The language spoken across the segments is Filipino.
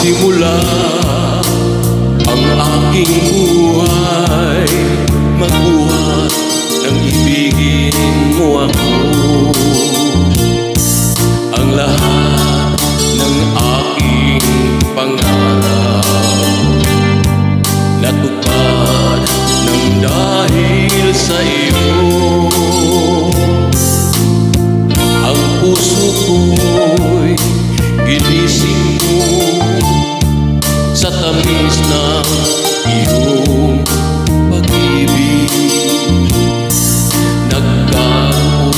Magsimula ang aking buhay, magbuhat ng ibigin mo ako. Ang lahat ng aking pangarap natupad ng dahil sa iyo. Ang puso ko'y ginising mo sa tamis ng iyong pag-ibig. Nagkaroon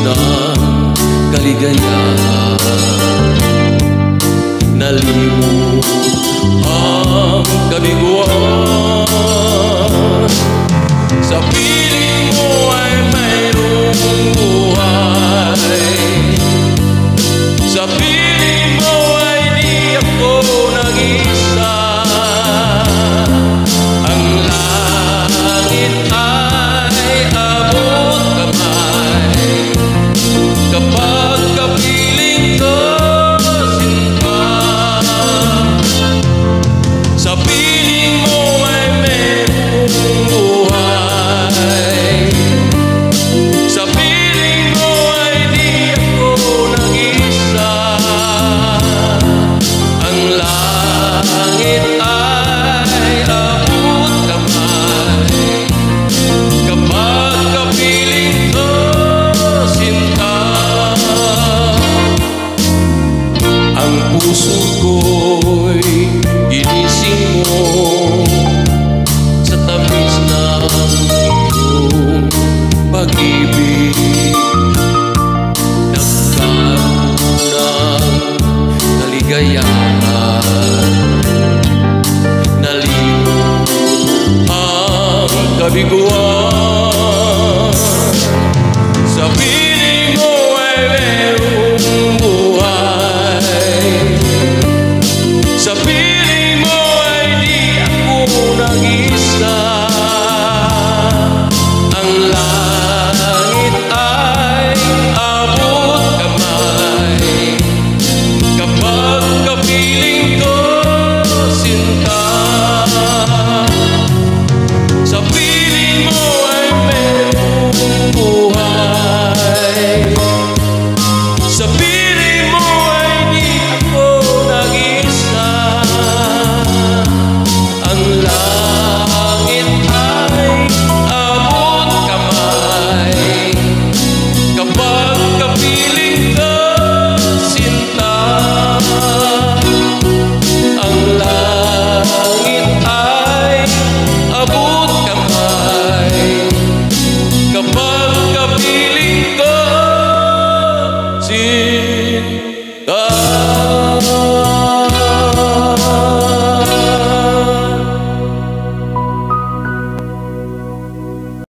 ng kaligayahan, nalimot ang kabiguan. Sa piling mo ay mayroong buhay, sa piling mo ay di ako nag-isa. Ang langit ay abot kamay kapag kapiling ko, sinta. Sa piling mo ay mayroong buhay, sa piling mo ay di ako nag-isa. Ang langit ay abot kamay kapag kapiling ko, sinta. Ang puso ko'y ginising mo sa tamis ng iyong pag-ibig. Nagkaroon ng kaligayahan, nalimot ang kabiguan. Sa piling mo ay mayroong buhay, sa piling mo ay di ako nag-isa. Ang langit ay abot kamay kapag kapiling ko, sinta. Sa piling mo ay mayroong buhay, sa piling mo ay di ako nag-isa. Ang langit ay abot kamay kapag kapiling ko, sinta. Ang langit ay abot kamay kapag kapiling ko, sinta.